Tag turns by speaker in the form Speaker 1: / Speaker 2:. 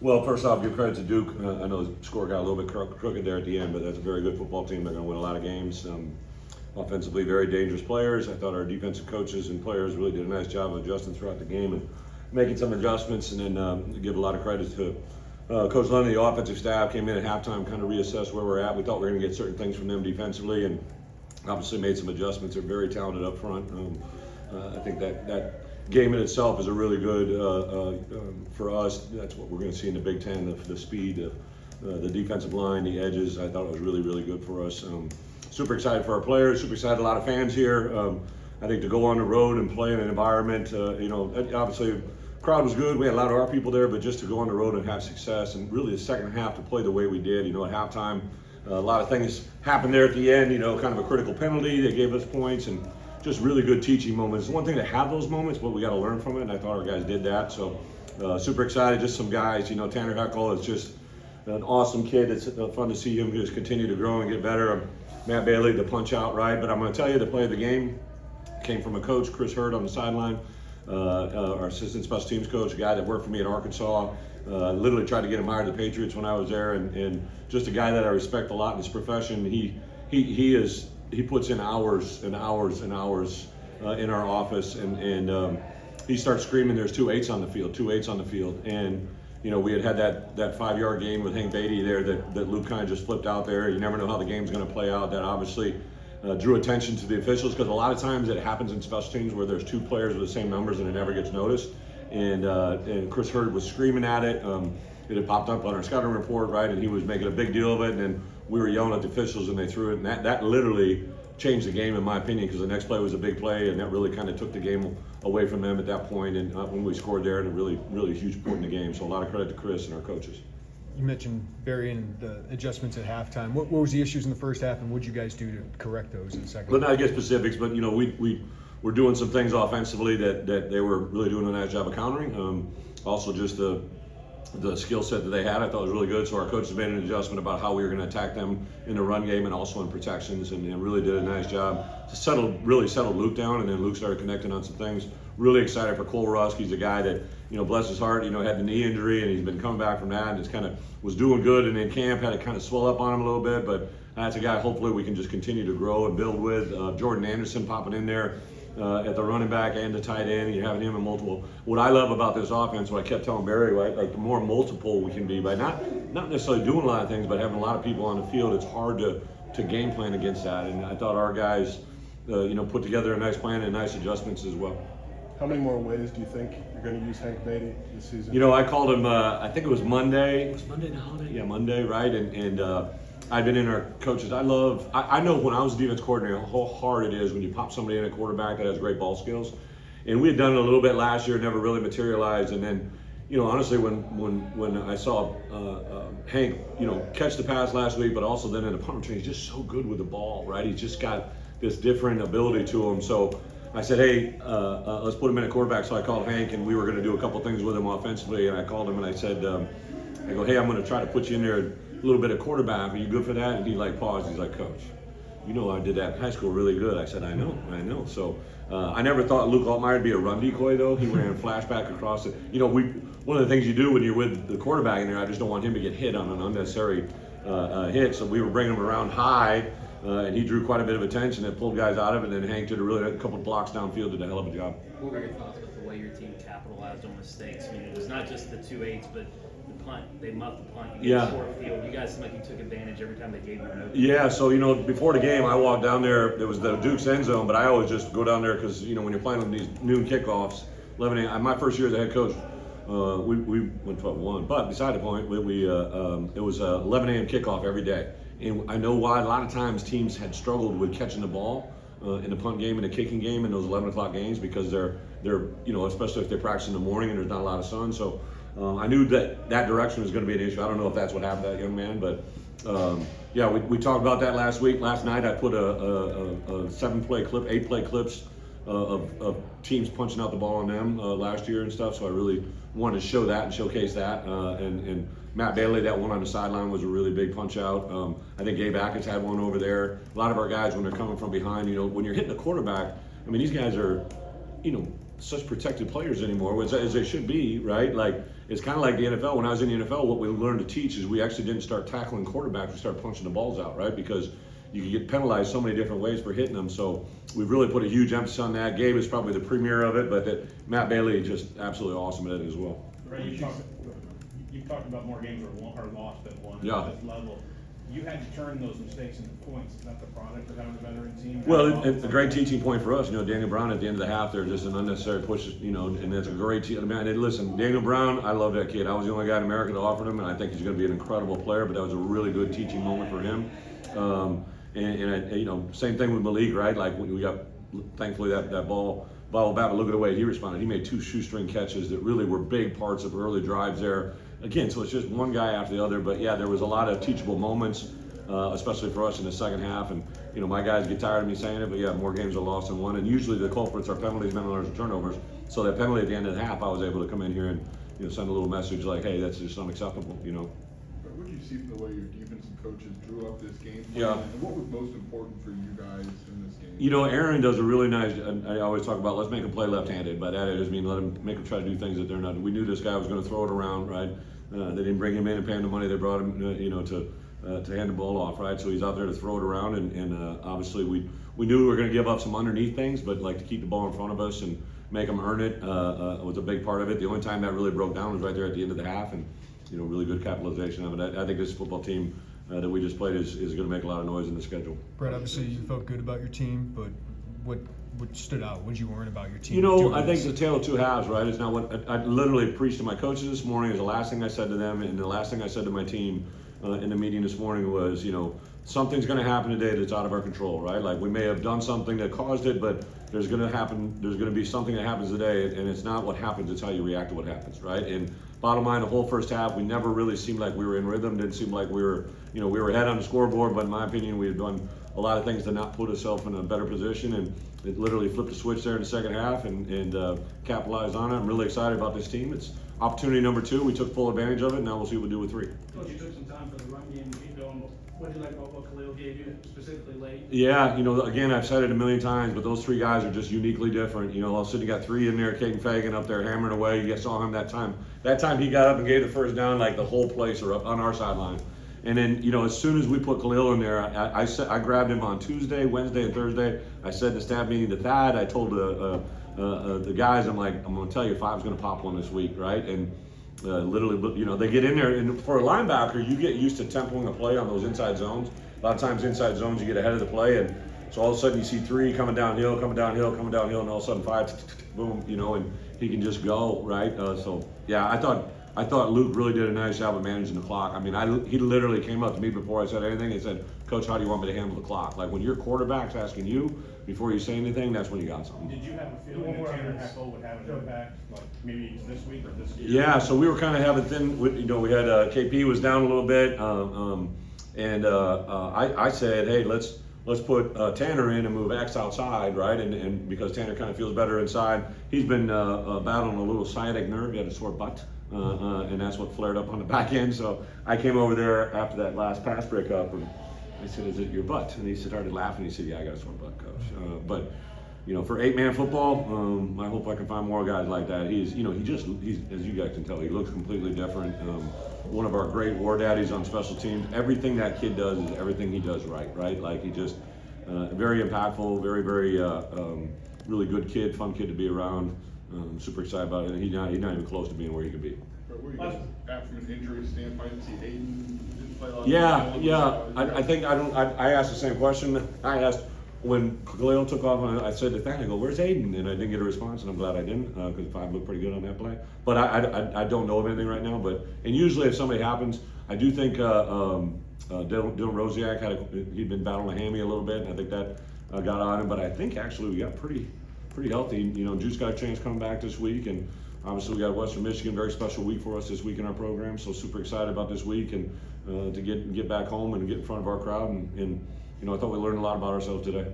Speaker 1: Well, first off, give credit to Duke. I know the score got a little bit crooked there at the end, but that's a very good football team. They're going to win a lot of games. Offensively, very dangerous players. I thought our defensive coaches and players really did a nice job of adjusting throughout the game and making some adjustments. And then give a lot of credit to Coach London, the offensive staff came in at halftime, kind of reassessed where we're at. We thought we were going to get certain things from them defensively, and obviously made some adjustments. They're very talented up front. I think that game in itself is a really good for us. That's what we're going to see in the Big Ten: the speed, the defensive line, the edges. I thought it was really, really good for us. Super excited for our players. Super excited. A lot of fans here. I think to go on the road and play in an environment, obviously. Crowd was good. We had a lot of our people there, but just to go on the road and have success, and really the second half to play the way we did. At halftime, a lot of things happened there at the end. Kind of a critical penalty. They gave us points, and just really good teaching moments. It's one thing to have those moments, but we got to learn from it, and I thought our guys did that. So super excited. Just some guys. Tanner Heckel is just an awesome kid. It's fun to see him just continue to grow and get better. Matt Bailey to punch out right, but I'm going to tell you the play of the game came from a coach, Chris Hurd, on the sideline. Our assistant special teams coach, a guy that worked for me at Arkansas, literally tried to get him hired to the Patriots when I was there, and just a guy that I respect a lot in his profession. He puts in hours and hours and hours in our office, and he starts screaming, "There's 2-8s on the field, and we had that 5-yard game with Hank Beatty there that Luke kind of just flipped out there. You never know how the game's going to play out. That obviously drew attention to the officials, because a lot of times it happens in special teams where there's two players with the same numbers and it never gets noticed. And Chris Hurd was screaming at it. It had popped up on our scouting report, right? And he was making a big deal of it. And then we were yelling at the officials and they threw it. And that literally changed the game, in my opinion, because the next play was a big play, and that really kind of took the game away from them at that point. And when we scored there, and a really, really huge point in the game. So a lot of credit to Chris and our coaches.
Speaker 2: You mentioned burying the adjustments at halftime. What was the issues in the first half, and what did you guys do to correct those in the second?
Speaker 1: Well, not to get specifics, but we were doing some things offensively that they were really doing a nice job of countering. Also, just the skill set that they had, I thought was really good. So our coaches made an adjustment about how we were going to attack them in the run game and also in protections, and really did a nice job to really settle Luke down, and then Luke started connecting on some things. Really excited for Cole Rusk. He's a guy that, bless his heart, had the knee injury, and he's been coming back from that, and just kind of was doing good, and in camp had to kind of swell up on him a little bit, but that's a guy hopefully we can just continue to grow and build with. Jordan Anderson popping in there at the running back and the tight end. You're having him in multiple. What I love about this offense, what I kept telling Barry, right, like the more multiple we can be by not necessarily doing a lot of things, but having a lot of people on the field, it's hard to game plan against that. And I thought our guys, put together a nice plan and nice adjustments as well.
Speaker 3: How many more ways do you think you're going to use Hank Beatty this season?
Speaker 1: I called him, I think it was Monday. Was Monday the holiday? Yeah, Monday, right? And I've been in our coaches. I know when I was a defense coordinator how hard it is when you pop somebody in a quarterback that has great ball skills. And we had done it a little bit last year, never really materialized. And then, honestly, when I saw Hank, catch the pass last week, but also then in the punt return, he's just so good with the ball, right? He's just got this different ability to him. So I said, hey, let's put him in a quarterback. So I called Hank, and we were going to do a couple things with him offensively. And I called him and I said, hey, I'm going to try to put you in there a little bit of quarterback. Are you good for that? And he paused. He's like, Coach, I did that in high school really good. I said, I know. So I never thought Luke Altmaier would be a run decoy, though. He ran flashback across it. One of the things you do when you're with the quarterback in there, I just don't want him to get hit on an unnecessary hit. So we were bringing him around high. And he drew quite a bit of attention and pulled guys out of it. And then Hank did a couple of blocks downfield, did a hell of a job.
Speaker 4: What were your thoughts with the way your team capitalized on mistakes? I mean, it was not just the 2-8s, but the punt. They muffed the punt. You get short field. You guys seemed like you took advantage every time they gave you an open.
Speaker 1: Yeah, so, before the game, I walked down there. There was the Duke's end zone, but I always just go down there because, when you're playing on these noon kickoffs, 11 a.m. My first year as a head coach, we went 12-1. But beside the point, it was 11 a.m. kickoff every day. And I know why a lot of times teams had struggled with catching the ball in the punt game and the kicking game in those 11 o'clock games because they're especially if they practice in the morning and there's not a lot of sun. So I knew that direction was going to be an issue. I don't know if that's what happened to that young man, but we talked about that last week. Last night I put a 7-play clip, 8-play clips of teams punching out the ball on them last year and stuff. So I really wanted to show that and showcase that. And Matt Bailey, that one on the sideline was a really big punch out. I think Gabe Atkins had one over there. A lot of our guys, when they're coming from behind, when you're hitting the quarterback, these guys are, such protected players anymore, as they should be, right? it's kind of like the NFL. When I was in the NFL, what we learned to teach is we actually didn't start tackling quarterbacks, we started punching the balls out, right? Because you can get penalized so many different ways for hitting them. So we've really put a huge emphasis on that. Gabe is probably the premier of it, but Matt Bailey just absolutely awesome at it as well.
Speaker 5: Right, you've talked about more games are lost than won
Speaker 1: Yeah.
Speaker 5: at this level. You had to turn those mistakes into points. Is that the product of having a veteran team?
Speaker 1: Well, it's a great teaching point for us. Daniel Brown at the end of the half, they're just an unnecessary push, and that's a great team. I mean, listen, Daniel Brown, I love that kid. I was the only guy in America that offered him, and I think he's going to be an incredible player, but that was a really good teaching moment for him. Same thing with Malik, right? Like we got, thankfully, that ball back, but look at the way he responded. He made 2 shoestring catches that really were big parts of early drives there. Again, so it's just one guy after the other, but yeah, there was a lot of teachable moments, especially for us in the second half. And my guys get tired of me saying it, but yeah, more games are lost than won. And usually the culprits are penalties, penalties, and turnovers. So that penalty at the end of the half, I was able to come in here and send a little message like, hey, that's just unacceptable.
Speaker 6: What did you see from the way your defensive coaches drew up this game plan?
Speaker 1: Yeah.
Speaker 6: And what was most important for you guys in this game?
Speaker 1: Aaron does a really nice, I always talk about let's make him play left-handed. By that, I just mean make him try to do things that they're not. We knew this guy was going to throw it around, right? They didn't bring him in and pay him the money. They brought him, to hand the ball off, right? So he's out there to throw it around, and obviously we knew we were going to give up some underneath things, but like to keep the ball in front of us and make them earn it was a big part of it. The only time that really broke down was right there at the end of the half, and really good capitalization of it. I think this football team that we just played is going to make a lot of noise in the schedule.
Speaker 2: Bret, obviously you felt good about your team, but what stood out? What did you learn about your team?
Speaker 1: I think the tale of two halves, right? It's not what I literally preached to my coaches this morning. Is the last thing I said to them, and the last thing I said to my team in the meeting this morning was, something's going to happen today that's out of our control, right? Like we may have done something that caused it, but there's going to be something that happens today, and it's not what happens, it's how you react to what happens, right? And bottom line, the whole first half, we never really seemed like we were in rhythm. Didn't seem like we were ahead on the scoreboard, but in my opinion, we had done a lot of things to not put ourselves in a better position, and it literally flipped the switch there in the second half and capitalized on it. I'm really excited about this team. It's opportunity number 2. We took full advantage of it. Now we'll see what we do with 3.
Speaker 5: Coach, you took some time for the run game to get going. What did you like about what Khalil gave you, specifically late?
Speaker 1: Yeah, again, I've said it a million times, but those 3 guys are just uniquely different. All of a sudden you got 3 in there, Caden Fagan up there hammering away. You saw him that time. That time he got up and gave the first down, like the whole place are up on our sideline. And then, as soon as we put Khalil in there, I grabbed him on Tuesday, Wednesday, and Thursday. I said in the staff meeting to Thad, I told the guys, I'm like, I'm going to tell you 5's going to pop one this week, right? And literally, they get in there, and for a linebacker, you get used to tempoing a play on those inside zones. A lot of times inside zones, you get ahead of the play, and so all of a sudden you see 3 coming downhill, and all of a sudden 5, boom, and he can just go, right? So yeah, I thought Luke really did a nice job of managing the clock. I mean, he literally came up to me before I said anything and said, Coach, how do you want me to handle the clock? Like when your quarterback's asking you before you say anything, that's when you got something.
Speaker 5: Did you have a feeling that Tanner Heckle would have an impact, like maybe this week or this year?
Speaker 1: Yeah, so we were kind of having we had KP was down a little bit, and I said, hey, let's put Tanner in and move X outside, right? And because Tanner kind of feels better inside, he's been battling a little sciatic nerve. He had a sore butt. And that's what flared up on the back end. So I came over there after that last pass breakup, and I said, "Is it your butt?" And he started laughing. He said, "Yeah, I got a sore butt, Coach." But for 8-man football, I hope I can find more guys like that. He's as you guys can tell, he looks completely different. One of our great war daddies on special teams. Everything that kid does is everything he does right? Like he just very impactful, very, very really good kid, fun kid to be around. I'm super excited about it, and he's not even close to being where he could be.
Speaker 6: But were you guys, after an injury standpoint, did you see Hayden didn't play a lot?
Speaker 1: Yeah. I asked the same question. I asked when Khalil took off, and I said to Thad, I go, "Where's Hayden?" And I didn't get a response, and I'm glad I didn't because 5 looked pretty good on that play. But I don't know of anything right now. And usually if something happens, I do think Dylan Rosiak he'd been battling a hammy a little bit, and I think that got on him. But I think actually we got pretty healthy. Juice got a chance coming back this week, and obviously we got Western Michigan, very special week for us this week in our program. So super excited about this week and to get back home and get in front of our crowd. And I thought we learned a lot about ourselves today.